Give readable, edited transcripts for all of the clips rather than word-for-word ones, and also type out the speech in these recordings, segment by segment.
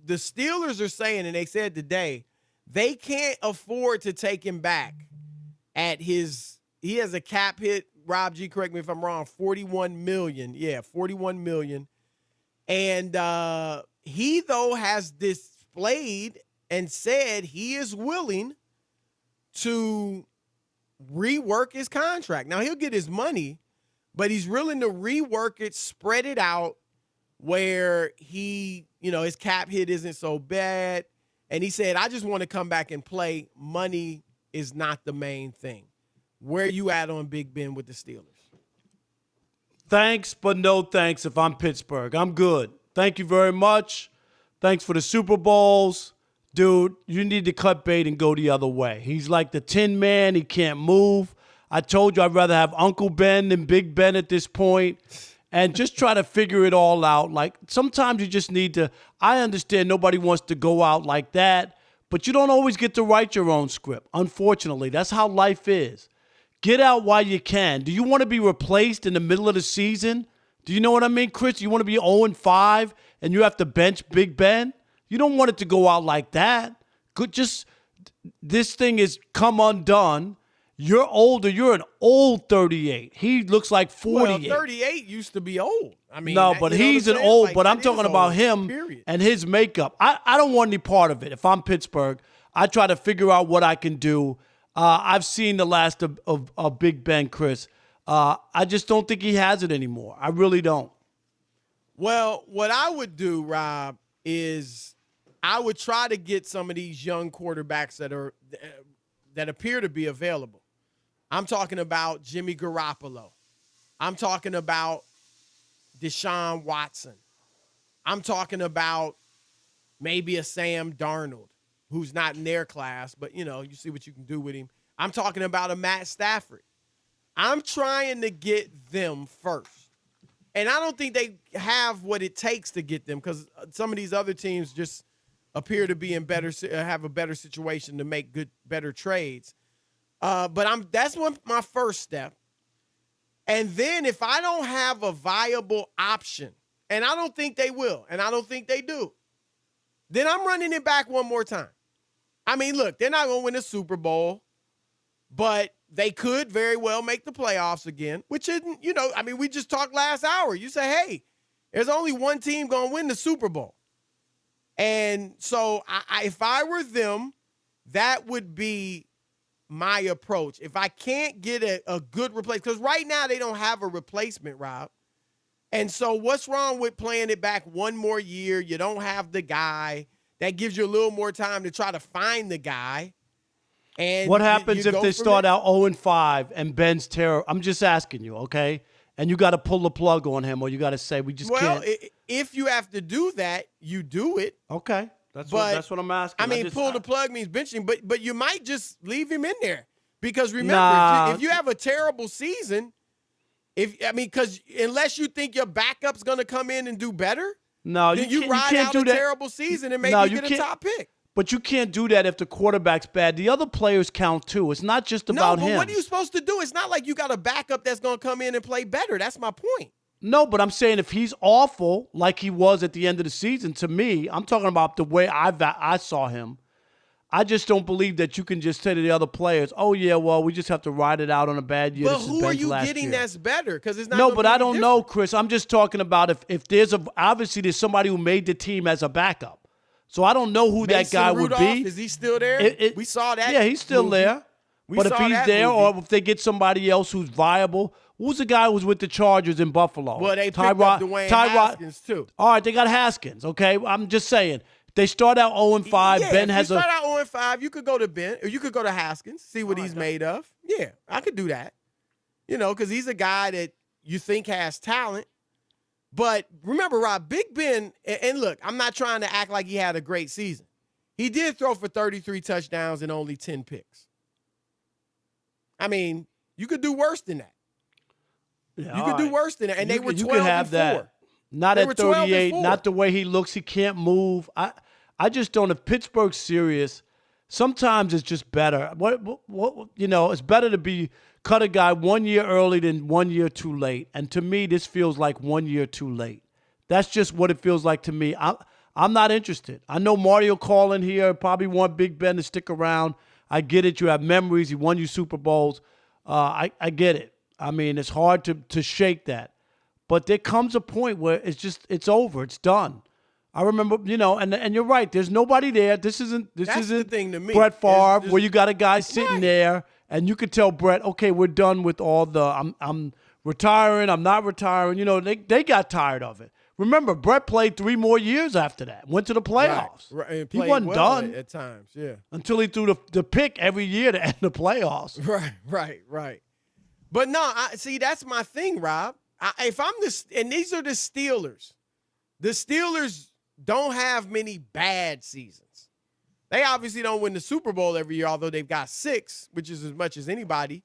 the Steelers are saying, and they said today, they can't afford to take him back at his – he has a cap hit, Rob G, correct me if I'm wrong, $41 million. Yeah, $41 million. And he, though, has displayed and said he is willing to rework his contract. Now, he'll get his money, but he's willing to rework it, spread it out where he, his cap hit isn't so bad. And he said, I just want to come back and play. Money is not the main thing. Where you at on Big Ben with the Steelers? Thanks, but no thanks if I'm Pittsburgh. I'm good. Thank you very much. Thanks for the Super Bowls. Dude, you need to cut bait and go the other way. He's like the Tin Man. He can't move. I told you I'd rather have Uncle Ben than Big Ben at this point. And just try to figure it all out. Like, sometimes you just need to – I understand nobody wants to go out like that, but you don't always get to write your own script. Unfortunately, that's how life is. Get out while you can. Do you want to be replaced in the middle of the season? Do you know what I mean, Chris? You want to be 0-5 and you have to bench Big Ben? You don't want it to go out like that. This thing is come undone. You're older. You're an old 38. He looks like 48. Well, 38 used to be old. I mean, no, but he's an old. Like, but I'm talking about old, him period. And his makeup. I don't want any part of it. If I'm Pittsburgh, I try to figure out what I can do. I've seen the last of Big Ben, Chris. I just don't think he has it anymore. I really don't. Well, what I would do, Rob, is I would try to get some of these young quarterbacks that appear to be available. I'm talking about Jimmy Garoppolo. I'm talking about Deshaun Watson. I'm talking about maybe a Sam Darnold, who's not in their class, but, you see what you can do with him. I'm talking about a Matt Stafford. I'm trying to get them first. And I don't think they have what it takes to get them because some of these other teams just appear to be have a better situation to make better trades. But that's my first step. And then if I don't have a viable option, and I don't think they will, and I don't think they do, then I'm running it back one more time. I mean, look, they're not going to win a Super Bowl, but they could very well make the playoffs again, which isn't, we just talked last hour. You say, hey, there's only one team going to win the Super Bowl. And so if I were them, that would be my approach. If I can't get a good replacement, because right now they don't have a replacement, Rob. And so what's wrong with playing it back one more year? You don't have the guy. That gives you a little more time to try to find the guy. And what happens if they start out 0-5 and Ben's terrible? I'm just asking you, okay? And you got to pull the plug on him, or you got to say we just can't. Well, if you have to do that, you do it. Okay, that's what I'm asking. I mean, pull the plug means benching, but you might just leave him in there because remember, if you have a terrible season, because unless you think your backup's going to come in and do better. No, then you ride can't out do a that. terrible season and maybe get a top pick. But you can't do that if the quarterback's bad. The other players count too. It's not just about him. No, but what are you supposed to do? It's not like you got a backup that's going to come in and play better. That's my point. No, but I'm saying if he's awful like he was at the end of the season, to me, I'm talking about the way I saw him. I just don't believe that you can just say to the other players, oh, yeah, well, we just have to ride it out on a bad year. But who are you getting that's better? Because it's not. No, but I don't know, Chris. I'm just talking about if there's obviously there's somebody who made the team as a backup. So I don't know who that guy would be. Is he still there? We saw that. Yeah, he's still there. But if he's there or if they get somebody else who's viable, who's the guy who was with the Chargers in Buffalo? Well, they picked up Dwayne Haskins, too. All right, they got Haskins, okay? I'm just saying. They start out 0-5. Yeah, Ben if has you start out 0-5, you could go to Ben, or you could go to Haskins, see what he's made of. Yeah, I could do that. Because he's a guy that you think has talent. But remember, Rob, Big Ben, and look, I'm not trying to act like he had a great season. He did throw for 33 touchdowns and only 10 picks. I mean, you could do worse than that. Yeah, you could do worse than that. And they were 12-4. You could have that. Not at 38, not the way he looks. He can't move. I just don't. If Pittsburgh's serious, sometimes it's just better. It's better to cut a guy 1 year early than 1 year too late. And to me, this feels like 1 year too late. That's just what it feels like to me. I'm I'm not interested. I know Mario calling here probably want Big Ben to stick around. I get it. You have memories. He won you Super Bowls. I get it. I mean, it's hard to shake that. But there comes a point where it's over. It's done. I remember, and you're right. There's nobody there. That's the thing to me. Brett Favre, where you got a guy sitting there, and you could tell Brett, okay, we're done with all the I'm retiring, I'm not retiring. They got tired of it. Remember, Brett played 3 more years after that. Went to the playoffs. Right. He wasn't done at times, yeah. until he threw the pick every year to end the playoffs. Right. But no, see, that's my thing, Rob. And these are the Steelers. The Steelers don't have many bad seasons. They obviously don't win the Super Bowl every year, although they've got 6, which is as much as anybody.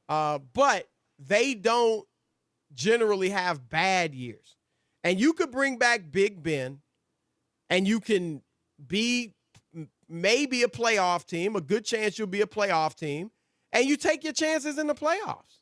But they don't generally have bad years. And you could bring back Big Ben, and you can be maybe a playoff team, a good chance you'll be a playoff team, and you take your chances in the playoffs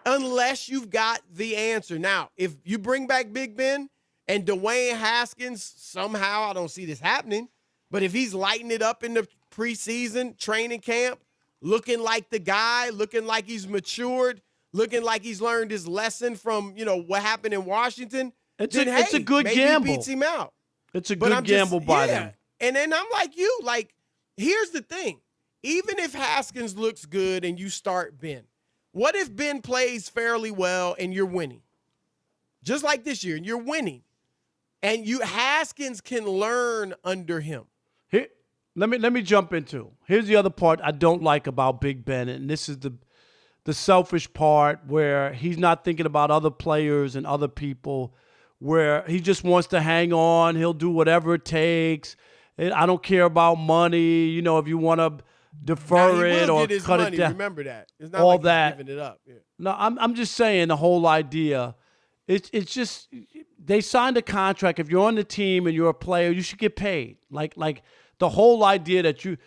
unless you've got the answer. Now, if you bring back Big Ben and Dwayne Haskins, somehow, I don't see this happening, but if he's lighting it up in the preseason training camp, looking like the guy, looking like he's matured, looking like he's learned his lesson from, what happened in Washington, it's a good maybe gamble. He beats him out. It's a good gamble by them. And then I'm like you. Like, here's the thing. Even if Haskins looks good and you start Ben, what if Ben plays fairly well and you're winning? Just like this year, and you're winning. And Haskins can learn under him. Here, let me jump into. Here's the other part I don't like about Big Ben, and this is the selfish part where he's not thinking about other players and other people, where he just wants to hang on. He'll do whatever it takes. And I don't care about money. If you want to defer it or cut it down. Remember that. It's not all like that. He's giving it up. Yeah. No, I'm just saying the whole idea. It's just they signed a contract. If you're on the team and you're a player, you should get paid. Like the whole idea that you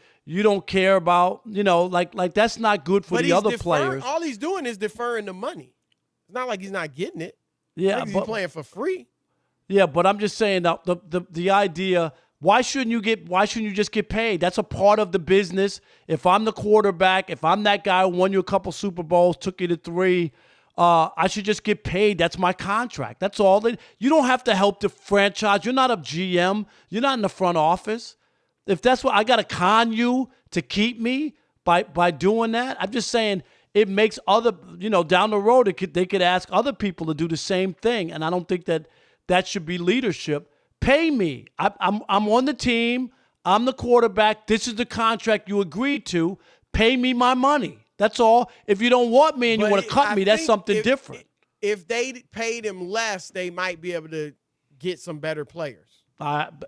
don't care about, like that's not good for the other players. All he's doing is deferring the money. It's not like he's not getting it. Yeah, he's playing for free. Yeah, but I'm just saying that the idea. Why shouldn't you just get paid? That's a part of the business. If I'm the quarterback, if I'm that guy who won you a couple Super Bowls, took you to 3, I should just get paid. That's my contract. That's all. You don't have to help the franchise. You're not a GM. You're not in the front office. If that's what I got to con you to keep me by doing that, I'm just saying it makes other, down the road, they could ask other people to do the same thing. And I don't think that should be leadership. Pay me. I'm on the team. I'm the quarterback. This is the contract you agreed to. Pay me my money. That's all. If you don't want me and you want to cut me, that's something different. If they paid him less, they might be able to get some better players.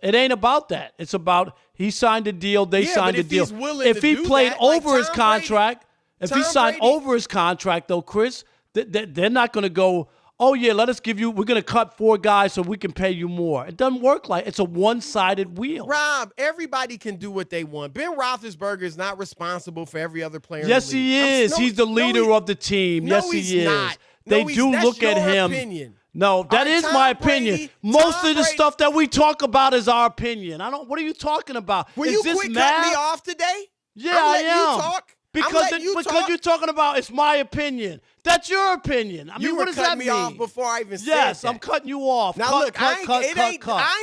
It ain't about that. It's about he signed a deal. They signed a deal. If he played over his contract, if he signed over his contract, though, Chris, they're not going to go, oh, yeah, we're going to cut 4 guys so we can pay you more. It doesn't work like it's a one-sided wheel. Rob, everybody can do what they want. Ben Roethlisberger is not responsible for every other player. Yes, in the league. he is. He's the leader of the team. Yes, he is. Not. They do look at him. Opinion. No, that is my opinion. Most of the stuff that we talk about is our opinion. What are you talking about? Will you quit cutting me off today? Yeah, I am. You talk. Because you're talking about it's my opinion. That's your opinion. I mean, what does that mean? You were cutting me off before I even said that. Yes, I'm cutting you off. Now look, I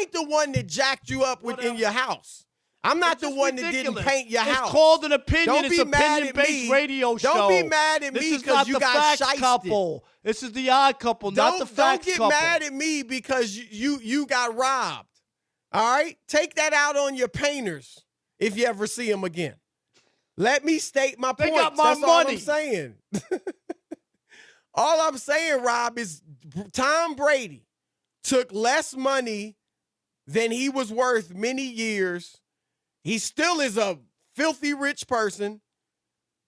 ain't the one that jacked you up in your house. I'm not the one that didn't paint your house. It's called an opinion. It's an opinion-based radio show. Don't be mad at me because you got shysted. Couple. This is the odd couple, not the facts couple. Don't get mad at me because you got robbed. All right? Take that out on your painters if you ever see them again. Let me state my point. Got my That's money. All I'm saying. All I'm saying, Rob, is Tom Brady took less money than he was worth many years. He still is a filthy rich person,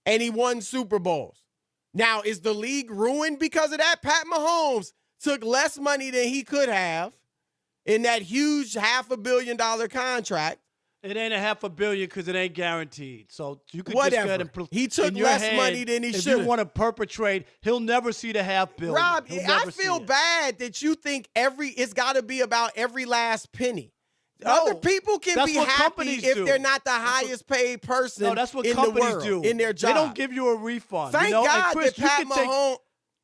and he won Super Bowls. Now, is the league ruined because of that? Pat Mahomes took less money than he could have in that huge $500 million contract. It ain't $500 million because it ain't guaranteed. So you could Whatever. just go ahead and he took less money than he should. If you want to perpetrate, he'll never see the $500 million. Rob, I feel bad that you think it's got to be about every last penny. Other people can that's be what happy companies if do. they're not the highest paid person No, that's what in the companies world, do. in their job. They don't give you a refund. Thank you know? God And Chris, that Pat you can Mahomes.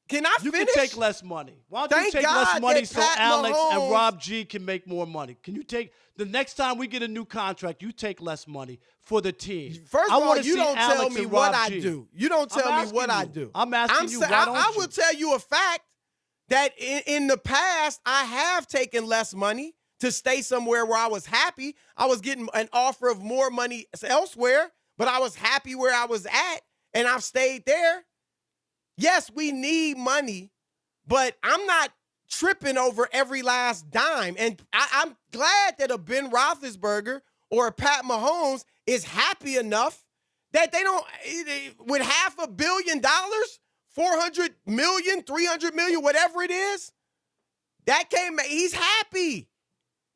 Can I you finish? can take less money. Why don't Thank you take God less money that so Pat Alex and Mahomes- Rob G can make more money? Can you take the next time we get a new contract, you take less money for the team? First I of all, wanna you see don't tell Alex me and what Rob I G. do. You don't tell me what I do. I'm asking you, why don't I you? will tell you a fact that in the past, I have taken less money to stay somewhere where I was happy. I was getting an offer of more money elsewhere, but I was happy where I was at, and I've stayed there. Yes, we need money, but I'm not tripping over every last dime. And I'm glad that a Ben Roethlisberger or a Pat Mahomes is happy enough that they don't, with $500 million, $400 million, $300 million, whatever it is, he's happy.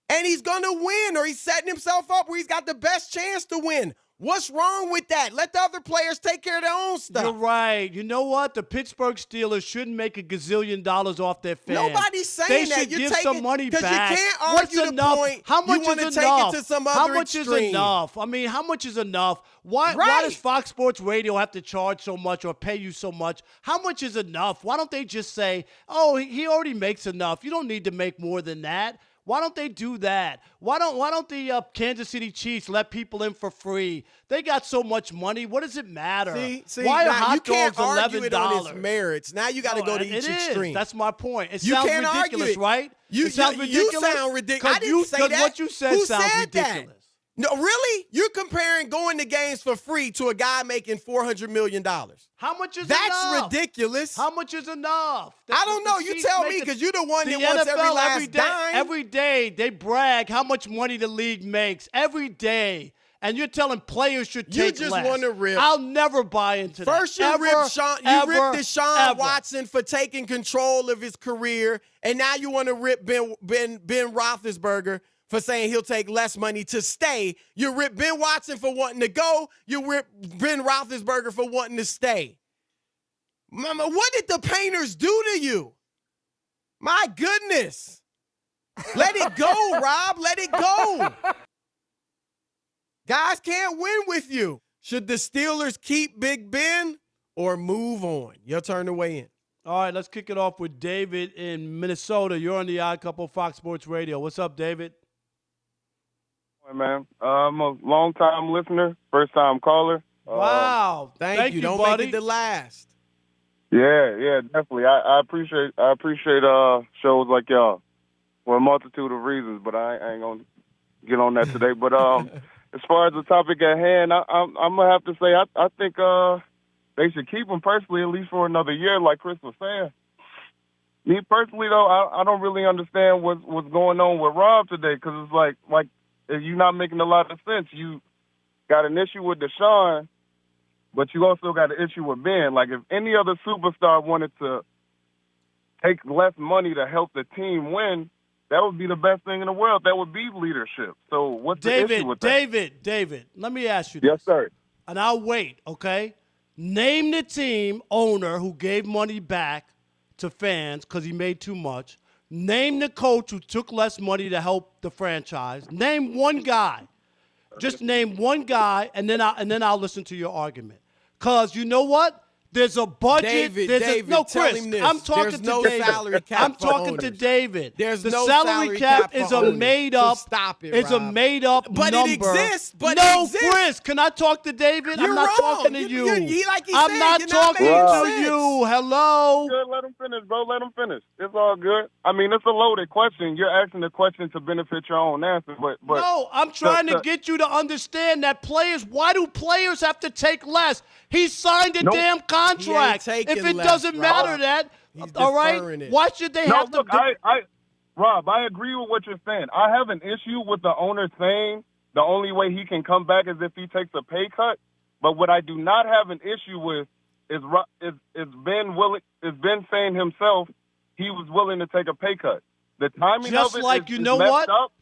And he's going to win, or he's setting himself up where he's got the best chance to win. What's wrong with that? Let the other players take care of their own stuff. You're right. You know what? The Pittsburgh Steelers shouldn't make $1 gazillion off their fans. Nobody's saying they that. should You're give taking, some money back. Because you can't argue What's the enough? point. How much you want is to enough? take it to some How other much extreme. is enough? I mean, how much is enough? Why does Fox Sports Radio have to charge so much or pay you so much? How much is enough? Why don't they just say, oh, he already makes enough. You don't need to make more than that. Why don't they do that? Why don't the Kansas City Chiefs let people in for free? They got so much money. What does it matter? See, why are now hot you can't dogs argue it on its $11? merits. Now you got to go to each extreme. That's my point. It You sounds can't argue ridiculous, it. right? You it sounds ridiculous. You sound ridiculous. I didn't say that. Because what you said Who sounds said ridiculous. That? No, really? You're comparing going to games for free to a guy making $400 million. How much is That's enough? ridiculous. How much is enough? I don't know. You tell me, because you're the one that wants every last dime. Every day they brag how much money the league makes. Every day. And you're telling players should take less. You just want to rip. I'll never buy into that. First you ripped Deshaun Watson for taking control of his career, and now you want to rip Ben Roethlisberger for saying he'll take less money to stay. You rip Ben Watson for wanting to go. You rip Ben Roethlisberger for wanting to stay. Mama, what did the painters do to you? My goodness. Let it go, Rob. Let it go. Guys can't win with you. Should the Steelers keep Big Ben or move on? Your turn to weigh in. All right, let's kick it off with David in Minnesota. You're on the Odd Couple Fox Sports Radio. What's up, David? Hey, man. I'm a long-time listener, first-time caller. Wow. Thank you. Don't buddy. make it the last. Yeah, definitely. I appreciate shows like y'all for a multitude of reasons, but I ain't gonna get on that today. But as far as the topic at hand, I'm gonna have to say I think they should keep him personally, at least for another year, like Chris was saying. Me personally, though, I don't really understand what's going on with Rob today, because it's like you're not making a lot of sense. You got an issue with Deshaun, but you also got an issue with Ben. Like, if any other superstar wanted to take less money to help the team win, that would be the best thing in the world. That would be leadership. So what's the issue with that? David, let me ask you this. Yes, sir. And I'll wait, okay? Name the team owner who gave money back to fans because he made too much. Name the coach who took less money to help the franchise. Name one guy. Just name one guy, and then I'll listen to your argument. Because you know what? There's a budget. David, no, tell Chris, him this. I'm talking There's to no David. salary cap I'm for talking to owners. David. There's the no salary cap for is a owners. made So up. stop it, It's a Rob. made up But number. it exists. But no, it exists. Chris, can I talk to David? You're I'm not wrong. talking to you. Like he I'm said, not you're talking making to sense. you. Hello. Good, let him finish, bro. Let him finish. It's all good. I mean, it's a loaded question. You're asking the question to benefit your own answer, but No, I'm trying to get you to understand that why do players have to take less? He signed a damn contract. He ain't taking If it less, doesn't matter Rob. that, He's all right, deferring it. why should they No, have look, to? Rob, I agree with what you're saying. I have an issue with the owner saying the only way he can come back is if he takes a pay cut. But what I do not have an issue with is Ben saying himself he was willing to take a pay cut. The timing Just of it like is, you is know messed what? up.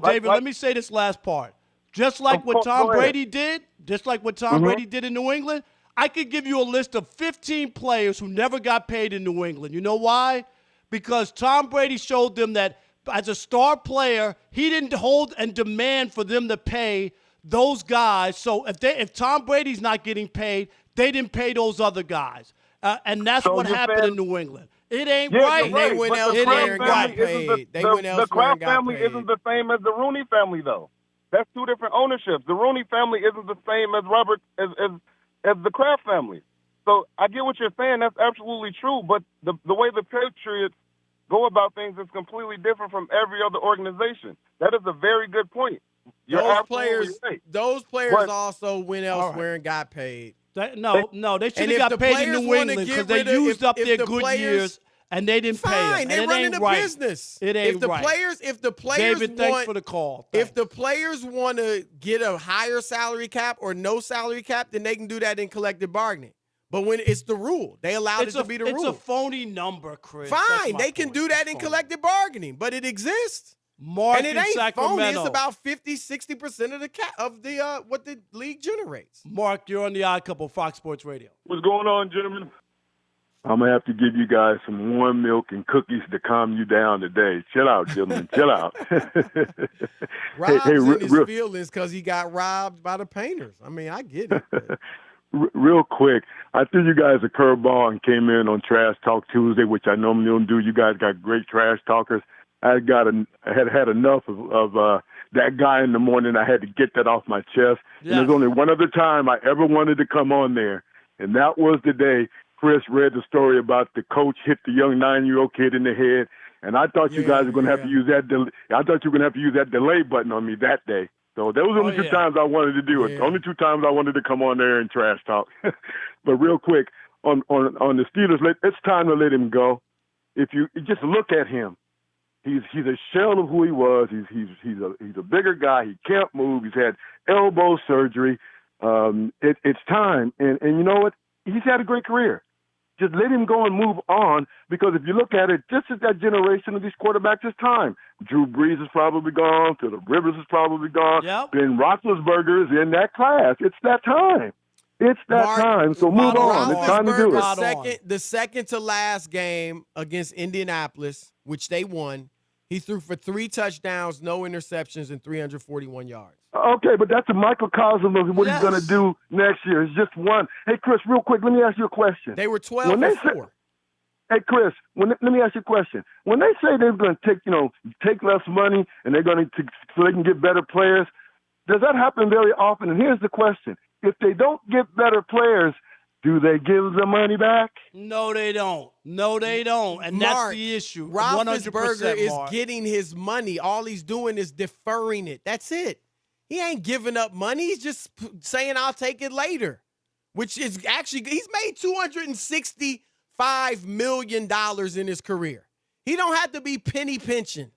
David. Let me say this last part. Just like what Tom Go ahead. Brady did, just like what Tom Brady did in New England, I could give you a list of 15 players who never got paid in New England. You know why? Because Tom Brady showed them that as a star player, he didn't hold and demand for them to pay those guys. So if Tom Brady's not getting paid, they didn't pay those other guys. And that's So what you're happened saying- in New England. It ain't Yeah, right. you're right. They went But the elsewhere Kraft and got family isn't paid. They went the elsewhere and Kraft got family paid. isn't the same as the Rooney family, though. That's two different ownerships. The Rooney family isn't the same as as the Kraft family. So I get what you're saying. That's absolutely true. But the way the Patriots go about things is completely different from every other organization. That is a very good point. You're absolutely right. Those players But- also went elsewhere and got paid. They should And have if got the paid in players New wanna England get because they rid of- used up if their the good players- years and they didn't pay Fine, them. they're And it running ain't the right. business. It ain't if the right. players David, thanks want, for the call. if Thanks. the players want to get a higher salary cap or no salary cap, then they can do that in collective bargaining. But when it's the rule, they allowed it to be the rule. It's a phony number, Chris. That's Fine, my they can point. do that It's in phony. collective bargaining, but it exists. Mark And it in ain't Sacramento. phony. It's about 50-60% of the what the league generates. Mark, you're on the Odd Couple, Fox Sports Radio. What's going on, gentlemen? I'm going to have to give you guys some warm milk and cookies to calm you down today. Chill out, gentlemen. Chill out. Rob's hey, in his feelings because he got robbed by the painters. I mean, I get it. Real quick, I threw you guys a curveball and came in on Trash Talk Tuesday, which I normally don't do. You guys got great trash talkers. I had enough of that guy in the morning. I had to get that off my chest. Yes. And there's only one other time I ever wanted to come on there, and that was the day Chris read the story about the coach hit the young 9-year-old kid in the head. And I thought you guys were going to have to use that. I thought you were going to have to use that delay button on me that day. So those were only two times I wanted to do it. Yeah. Only 2 times I wanted to come on there and trash talk. But real quick on the Steelers, it's time to let him go. If you just look at him, he's a shell of who he was. He's a bigger guy. He can't move. He's had elbow surgery. It's time. And you know what? He's had a great career. Just let him go and move on, because if you look at it, this is that generation of these quarterbacks. It's time. Drew Brees is probably gone. Phillip Rivers is probably gone. Yep. Ben Roethlisberger is in that class. It's that time. It's that time. So move on. It's time to do it. The second to last game against Indianapolis, which they won, he threw for 3 touchdowns, no interceptions, and 341 yards. Okay, but that's a microcosm of what he's going to do next year. It's just one. Hey, Chris, real quick, let me ask you a question. They were 12-4. Hey, Chris, let me ask you a question. When they say they're going to take less money and they're going to so they can get better players, does that happen very often? And here's the question: if they don't get better players, do they give the money back? No, they don't. No, they don't. And Mark, that's the issue. Roethlisberger 100%, is Mark. getting his money. All he's doing is deferring it. That's it. He ain't giving up money. He's just saying, I'll take it later, which is actually, he's made $265 million in his career. He don't have to be penny pinching.